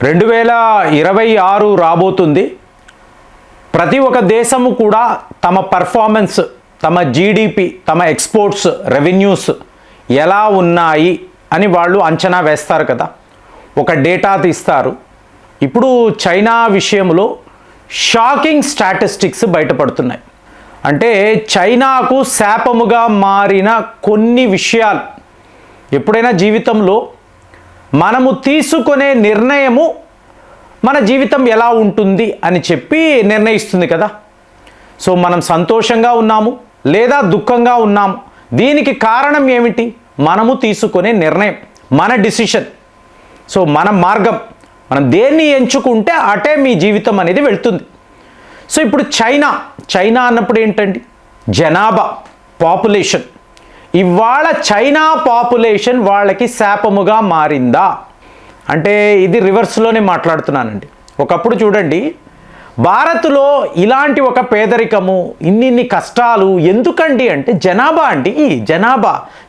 2026 రాబోతుంది. ప్రతి ఒక్క దేశము కూడా తమ పర్ఫార్మెన్స్, తమ జీడిపి, తమ ఎక్స్పోర్ట్స్, రెవెన్యూస్ ఎలా ఉన్నాయి అని వాళ్ళు అంచనా వేస్తారు కదా, ఒక డేటా తీస్తారు. ఇప్పుడు చైనా విషయంలో షాకింగ్ స్టాటిస్టిక్స్ బయటపడుతున్నాయి. అంటే చైనాకు శాపముగా మారిన కొన్ని విషయాలు. ఎప్పుడైనా జీవితంలో మనము తీసుకునే నిర్ణయము మన జీవితం ఎలా ఉంటుంది అని చెప్పి నిర్ణయిస్తుంది కదా. సో మనం సంతోషంగా ఉన్నాము లేదా దుఃఖంగా ఉన్నాము, దీనికి కారణం ఏమిటి? మనము తీసుకునే నిర్ణయం, మన డిసిషన్. సో మన మార్గం, మనం దేన్ని ఎంచుకుంటే అటే మీ జీవితం అనేది వెళ్తుంది. సో ఇప్పుడు చైనా అన్నప్పుడు ఏంటండి? జనాభా, పాపులేషన్. ఇవాళ చైనా పాపులేషన్ వాళ్ళకి శాపముగా మారిందా అంటే ఇది రివర్స్లోనే మాట్లాడుతున్నానండి. ఒకప్పుడు చూడండి, భారత్లో ఇలాంటి ఒక పేదరికము, ఇన్ని కష్టాలు ఎందుకండి అంటే జనాభా అండి,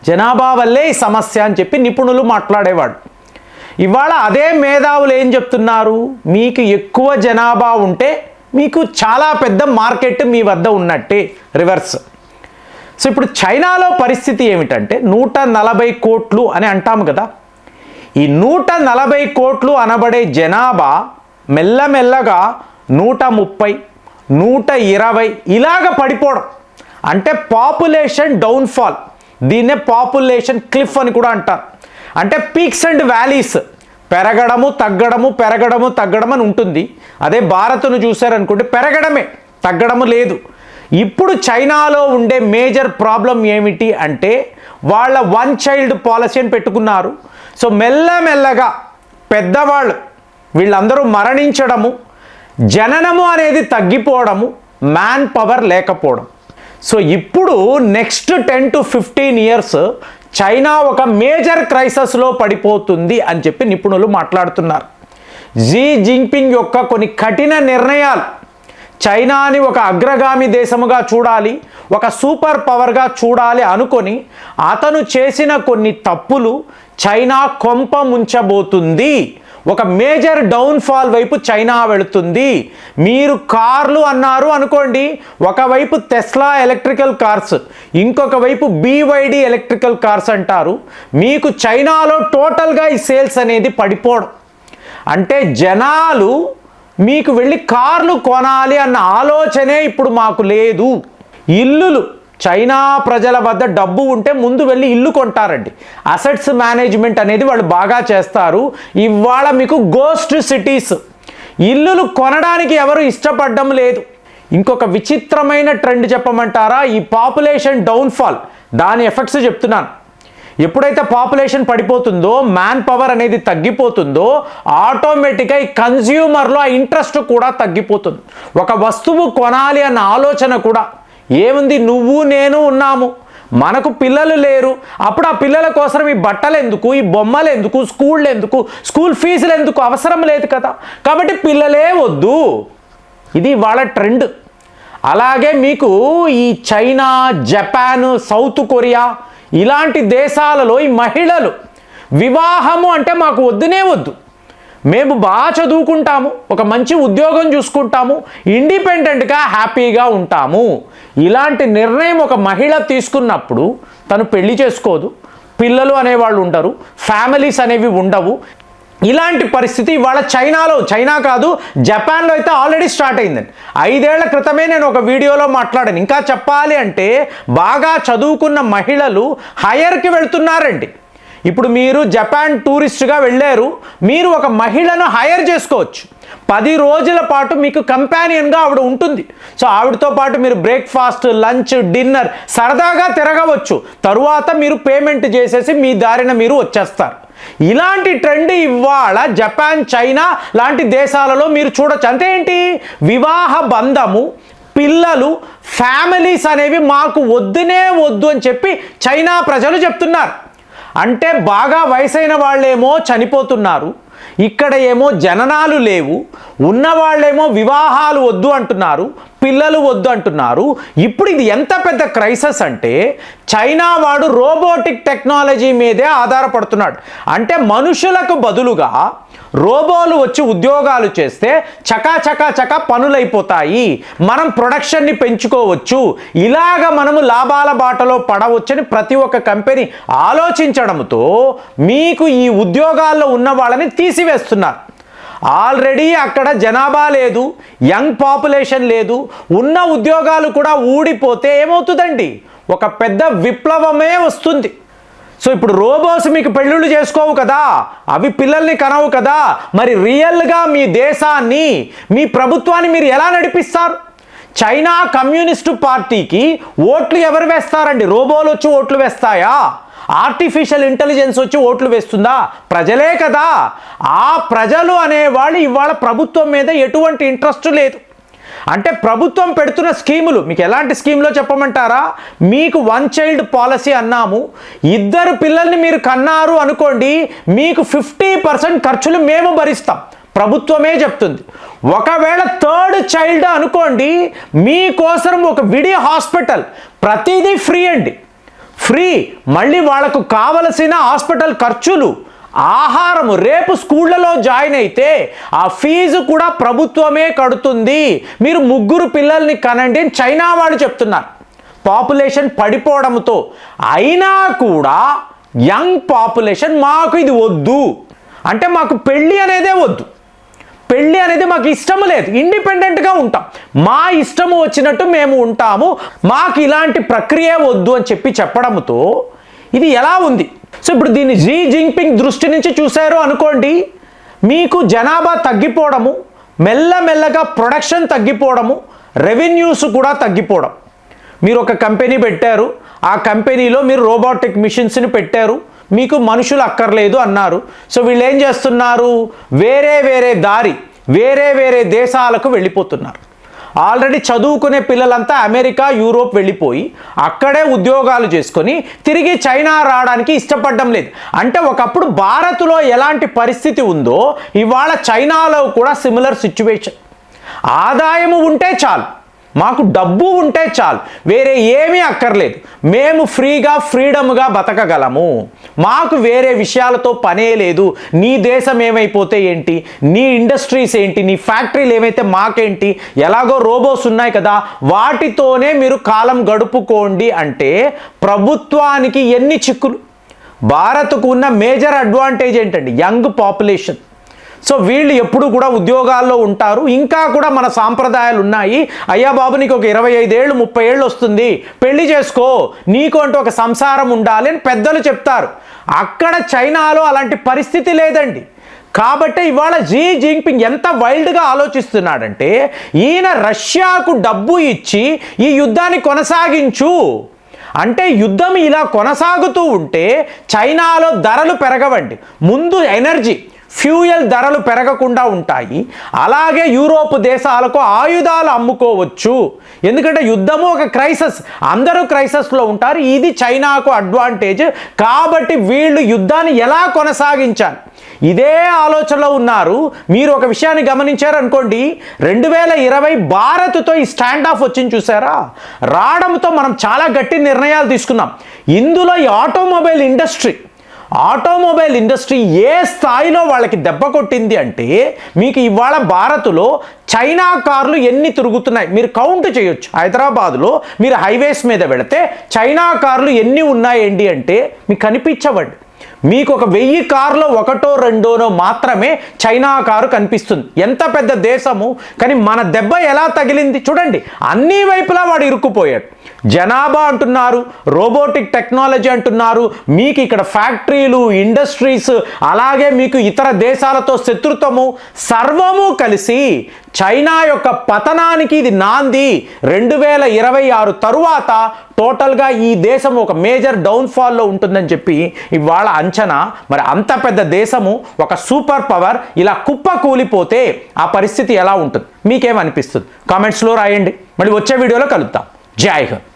జనాభా వల్లే ఈ సమస్య అని చెప్పి నిపుణులు మాట్లాడేవాడు. ఇవాళ అదే మేధావులు ఏం చెప్తున్నారు? మీకు ఎక్కువ జనాభా ఉంటే మీకు చాలా పెద్ద మార్కెట్ మీ వద్ద ఉన్నట్టే. రివర్స్. సో ఇప్పుడు చైనాలో పరిస్థితి ఏమిటంటే 140 కోట్లు అని అంటాము కదా, ఈ 140 కోట్లు అనబడే జనాభా మెల్లమెల్లగా 130, 120 ఇలాగ పడిపోవడం. అంటే పాపులేషన్ డౌన్ఫాల్. దీన్నే పాపులేషన్ క్లిఫ్ అని కూడా అంటారు. అంటే పీక్స్ అండ్ వ్యాలీస్, పెరగడము తగ్గడము అని ఉంటుంది. అదే భారత్ను చూశారనుకుంటే పెరగడమే, తగ్గడము లేదు. ఇప్పుడు చైనాలో ఉండే మేజర్ ప్రాబ్లం ఏమిటి అంటే వాళ్ళ వన్ చైల్డ్ పాలసీ అని పెట్టుకున్నారు. సో మెల్లమెల్లగా పెద్దవాళ్ళు వీళ్ళందరూ మరణించడము, జననము అనేది తగ్గిపోవడము, మ్యాన్ పవర్ లేకపోవడం. సో ఇప్పుడు నెక్స్ట్ 10 to 15 ఇయర్స్ చైనా ఒక మేజర్ క్రైసిస్లో పడిపోతుంది అని చెప్పి నిపుణులు మాట్లాడుతున్నారు. జీ జింగ్పింగ్ యొక్క కొన్ని కఠిన నిర్ణయాలు చైనాని ఒక అగ్రగామి దేశముగా చూడాలి, ఒక సూపర్ పవర్గా చూడాలి అనుకొని అతను చేసిన కొన్ని తప్పులు చైనా కొంప ముంచబోతుంది. ఒక మేజర్ డౌన్ఫాల్ వైపు చైనా వెళుతుంది. మీరు కార్లు అన్నారు అనుకోండి, ఒకవైపు టెస్లా ఎలక్ట్రికల్ కార్స్, ఇంకొక వైపు BYD ఎలక్ట్రికల్ కార్స్ అంటారు. మీకు చైనాలో టోటల్గా ఈ సేల్స్ అనేది పడిపోవడం. అంటే జనాలు మీకు వెళ్ళి కార్లు కొనాలి అన్న ఆలోచనే ఇప్పుడు మాకు లేదు. ఇల్లులు, చైనా ప్రజల వద్ద డబ్బు ఉంటే ముందు వెళ్ళి ఇల్లు కొంటారండి. అసెట్స్ మేనేజ్మెంట్ అనేది వాళ్ళు బాగా చేస్తారు. ఇవాళ మీకు గోస్ట్ సిటీస్, ఇల్లులు కొనడానికి ఎవరు ఇష్టపడడం లేదు. ఇంకొక విచిత్రమైన ట్రెండ్ చెప్పమంటారా? ఈ పాపులేషన్ డౌన్ఫాల్, దాని ఎఫెక్ట్స్ చెప్తున్నాను. ఎప్పుడైతే పాపులేషన్ పడిపోతుందో, మ్యాన్ పవర్ అనేది తగ్గిపోతుందో, ఆటోమేటిక్గా ఈ కన్జ్యూమర్లో ఆ ఇంట్రెస్ట్ కూడా తగ్గిపోతుంది. ఒక వస్తువు కొనాలి అన్న ఆలోచన కూడా ఏముంది? నువ్వు నేను ఉన్నాము, మనకు పిల్లలు లేరు. అప్పుడు ఆ పిల్లల కోసం ఈ బట్టలు ఎందుకు, ఈ బొమ్మలు ఎందుకు, స్కూల్ ఫీజులు ఎందుకు? అవసరం లేదు కదా. కాబట్టి పిల్లలే వద్దు. ఇది వాళ్ళ ట్రెండ్. అలాగే మీకు ఈ చైనా, జపాన్, సౌత్ కొరియా ఇలాంటి దేశాలలో ఈ మహిళలు వివాహము అంటే మాకు వద్దునే వద్దు, మేము బాగా చదువుకుంటాము, ఒక మంచి ఉద్యోగం చూసుకుంటాము, ఇండిపెండెంట్గా హ్యాపీగా ఉంటాము. ఇలాంటి నిర్ణయం ఒక మహిళ తీసుకున్నప్పుడు తను పెళ్లి చేసుకోదు, పిల్లలు అనేవాళ్ళు ఉండరు, ఫ్యామిలీస్ అనేవి ఉండవు. ఇలాంటి పరిస్థితి ఇవాళ చైనా కాదు, జపాన్లో అయితే ఆల్రెడీ స్టార్ట్ అయిందండి. 5 ఏళ్ల క్రితమే నేను ఒక వీడియోలో మాట్లాడాను. ఇంకా చెప్పాలి అంటే బాగా చదువుకున్న మహిళలు హైయర్కి వెళ్తున్నారండి. ఇప్పుడు మీరు జపాన్ టూరిస్ట్గా వెళ్ళారు, మీరు ఒక మహిళను హైర్ చేసుకోవచ్చు. 10 రోజుల పాటు మీకు కంపానియన్గా ఆవిడ ఉంటుంది. సో ఆవిడతో పాటు మీరు బ్రేక్ఫాస్ట్, లంచ్, డిన్నర్ సరదాగా తిరగవచ్చు. తరువాత మీరు పేమెంట్ చేసేసి మీ దారిన మీరు వచ్చేస్తారు. ఇలాంటి ట్రెండ్ ఇవాళ జపాన్, చైనా లాంటి దేశాలలో మీరు చూడొచ్చు. అంటే ఏంటి? వివాహ బంధము, పిల్లలు, ఫ్యామిలీస్ అనేవి మాకు వద్దునే వద్దు అని చెప్పి చైనా ప్రజలు చెప్తున్నారు. అంటే బాగా వయసైన వాళ్ళేమో చనిపోతున్నారు, ఇక్కడ ఏమో జననాలు లేవు, ఉన్నవాళ్ళేమో వివాహాలు వద్దు అంటున్నారు, పిల్లలు వద్దు అంటున్నారు. ఇప్పుడు ఇది ఎంత పెద్ద క్రైసిస్ అంటే చైనా వాడు రోబోటిక్ టెక్నాలజీ మీదే ఆధారపడుతున్నాడు. అంటే మనుషులకు బదులుగా రోబోలు వచ్చి ఉద్యోగాలు చేస్తే చకా పనులైపోతాయి, మనం ప్రొడక్షన్ని పెంచుకోవచ్చు, ఇలాగ మనము లాభాల బాటలో పడవచ్చని ప్రతి ఒక్క కంపెనీ ఆలోచించడంతో మీకు ఈ ఉద్యోగాల్లో ఉన్న వాళ్ళని తీసివేస్తున్నారు. ఆల్రెడీ అక్కడ జనాభా లేదు, యంగ్ పాపులేషన్ లేదు, ఉన్న ఉద్యోగాలు కూడా ఊడిపోతే ఏమవుతుందండి? ఒక పెద్ద విప్లవమే వస్తుంది. సో ఇప్పుడు రోబోస్ మీకు పెళ్ళిళ్ళు చేసుకోవు కదా, అవి పిల్లల్ని కనవు కదా, మరి రియల్గా మీ దేశాన్ని, మీ ప్రభుత్వాన్ని మీరు ఎలా నడిపిస్తారు? చైనా కమ్యూనిస్టు పార్టీకి ఓట్లు ఎవరు వేస్తారండి? రోబోలు వచ్చి ఓట్లు వేస్తాయా? ఆర్టిఫిషియల్ ఇంటెలిజెన్స్ వచ్చి ఓట్లు వేస్తుందా? ప్రజలే కదా. ఆ ప్రజలు అనేవాళ్ళు ఇవాళ ప్రభుత్వం మీద ఎటువంటి ఇంట్రెస్ట్ లేదు. అంటే ప్రభుత్వం పెడుతున్న స్కీములు మీకు ఎలాంటి స్కీమ్లో చెప్పమంటారా? మీకు 1 చైల్డ్ పాలసీ అన్నాము, 2 పిల్లల్ని మీరు కన్నారు అనుకోండి, మీకు 50% ఖర్చులు మేము భరిస్తాం, ప్రభుత్వమే చెప్తుంది. ఒకవేళ 3rd చైల్డ్ అనుకోండి, మీకోసం ఒక విడి హాస్పిటల్, ప్రతిదీ ఫ్రీ అండి, ఫ్రీ. మళ్ళీ వాళ్ళకు కావలసిన హాస్పిటల్ ఖర్చులు, ఆహారము, రేపు స్కూళ్ళలో జాయిన్ అయితే ఆ ఫీజు కూడా ప్రభుత్వమే కడుతుంది. మీరు 3 పిల్లల్ని కనండి అని చైనా వాళ్ళు చెప్తున్నారు. పాపులేషన్ పడిపోవడంతో అయినా కూడా యంగ్ పాపులేషన్ మాకు ఇది వద్దు అంటే, మాకు పెళ్ళి అనేదే వద్దు, పెళ్ళి అనేది మాకు ఇష్టం లేదు, ఇండిపెండెంట్గా ఉంటాం, మా ఇష్టము వచ్చినట్టు మేము ఉంటాము, మాకు ఇలాంటి ప్రక్రియ వద్దు అని చెప్పడంతో ఇది ఎలా ఉంది? సో ఇప్పుడు దీన్ని షీ జిన్పింగ్ దృష్టి నుంచి చూశారు అనుకోండి, మీకు జనాభా తగ్గిపోవడము, మెల్లమెల్లగా ప్రొడక్షన్ తగ్గిపోవడము, రెవెన్యూస్ కూడా తగ్గిపోవడం. మీరు ఒక కంపెనీ పెట్టారు, ఆ కంపెనీలో మీరు రోబోటిక్ మిషన్స్ని పెట్టారు, మీకు మనుషులు అక్కర్లేదు అన్నారు. సో వీళ్ళు ఏం చేస్తున్నారు? వేరే దారి, వేరే దేశాలకు వెళ్ళిపోతున్నారు. ఆల్రెడీ చదువుకునే పిల్లలంతా అమెరికా, యూరోప్ వెళ్ళిపోయి అక్కడే ఉద్యోగాలు చేసుకొని తిరిగి చైనా రావడానికి ఇష్టపడడం లేదు. అంటే ఒకప్పుడు భారత్లో ఎలాంటి పరిస్థితి ఉందో ఇవాళ చైనాలో కూడా సిమిలర్ సిచ్యువేషన్. ఆదాయము ఉంటే చాలు, మాకు డబ్బు ఉంటే చాలు, వేరే ఏమీ అక్కర్లేదు, మేము ఫ్రీడమ్గా బతకగలము, మాకు వేరే విషయాలతో పనే లేదు. నీ దేశం ఏమైపోతే ఏంటి, నీ ఇండస్ట్రీస్ ఏంటి, నీ ఫ్యాక్టరీలు ఏమైతే మాకేంటి, ఎలాగో రోబోస్ ఉన్నాయి కదా, వాటితోనే మీరు కాలం గడుపుకోండి అంటే ప్రభుత్వానికి ఎన్ని చిక్కులు. భారత్కు ఉన్న మేజర్ అడ్వాంటేజ్ ఏంటండి? Young population. సో వీళ్ళు ఎప్పుడు కూడా ఉద్యోగాల్లో ఉంటారు, ఇంకా కూడా మన సాంప్రదాయాలు ఉన్నాయి. అయ్యా బాబు నీకు ఒక 25 ఏళ్ళు 30 ఏళ్ళు వస్తుంది, పెళ్లి చేసుకో, నీకు అంటూ ఒక సంసారం ఉండాలి అని పెద్దలు చెప్తారు. అక్కడ చైనాలో అలాంటి పరిస్థితి లేదండి. కాబట్టి ఇవాళ షీ జిన్పింగ్ ఎంత వైల్డ్గా ఆలోచిస్తున్నాడంటే, ఈయన రష్యాకు డబ్బు ఇచ్చి ఈ యుద్ధాన్ని కొనసాగించు అంటే, యుద్ధం ఇలా కొనసాగుతూ ఉంటే చైనాలో ధరలు పెరగవండి. ముందు ఎనర్జీ, ఫ్యూయల్ ధరలు పెరగకుండా ఉంటాయి. అలాగే యూరోప్ దేశాలకు ఆయుధాలు అమ్ముకోవచ్చు, ఎందుకంటే యుద్ధము ఒక క్రైసిస్, అందరూ క్రైసిస్లో ఉంటారు. ఇది చైనాకు అడ్వాంటేజ్. కాబట్టి వీళ్ళు యుద్ధాన్ని ఎలా కొనసాగించాలి ఇదే ఆలోచనలో ఉన్నారు. మీరు ఒక విషయాన్ని గమనించారు అనుకోండి, 2020 భారత్తో ఈ స్టాండ్ ఆఫ్ వచ్చింది చూసారా? రావడంతో మనం చాలా గట్టి నిర్ణయాలు తీసుకున్నాం. ఇందులో ఈ ఆటోమొబైల్ ఇండస్ట్రీ ఏ స్థాయిలో వాళ్ళకి దెబ్బ కొట్టింది అంటే, మీకు ఇవాళ భారత్లో చైనా కార్లు ఎన్ని తిరుగుతున్నాయి మీరు కౌంట్ చేయొచ్చు. హైదరాబాద్లో మీరు హైవేస్ మీద వెళితే చైనా కార్లు ఎన్ని ఉన్నాయండి అంటే మీకు కనిపించవండి. మీకు ఒక 1000 కార్లో 1 2 మాత్రమే చైనా కారు కనిపిస్తుంది. ఎంత పెద్ద దేశము, కానీ మన దెబ్బ ఎలా తగిలింది చూడండి. అన్ని వైపులా వాడు ఇరుక్కుపోయాడు. జనాభా అంటున్నారు, రోబోటిక్ టెక్నాలజీ అంటున్నారు, మీకు ఇక్కడ ఫ్యాక్టరీలు, ఇండస్ట్రీస్, అలాగే మీకు ఇతర దేశాలతో శత్రుత్వము, సర్వము కలిసి చైనా యొక్క పతనానికి ఇది నాంది. 2026 తరువాత టోటల్గా ఈ దేశం ఒక మేజర్ డౌన్ఫాల్లో ఉంటుందని చెప్పి ఇవాళ అంచనా. మరి అంత పెద్ద దేశము, ఒక సూపర్ పవర్ ఇలా కుప్ప కూలిపోతే ఆ పరిస్థితి ఎలా ఉంటుంది? మీకేమనిపిస్తుంది? కామెంట్స్లో రాయండి. మళ్ళీ వచ్చే వీడియోలో కలుద్దాం. జై హింద్.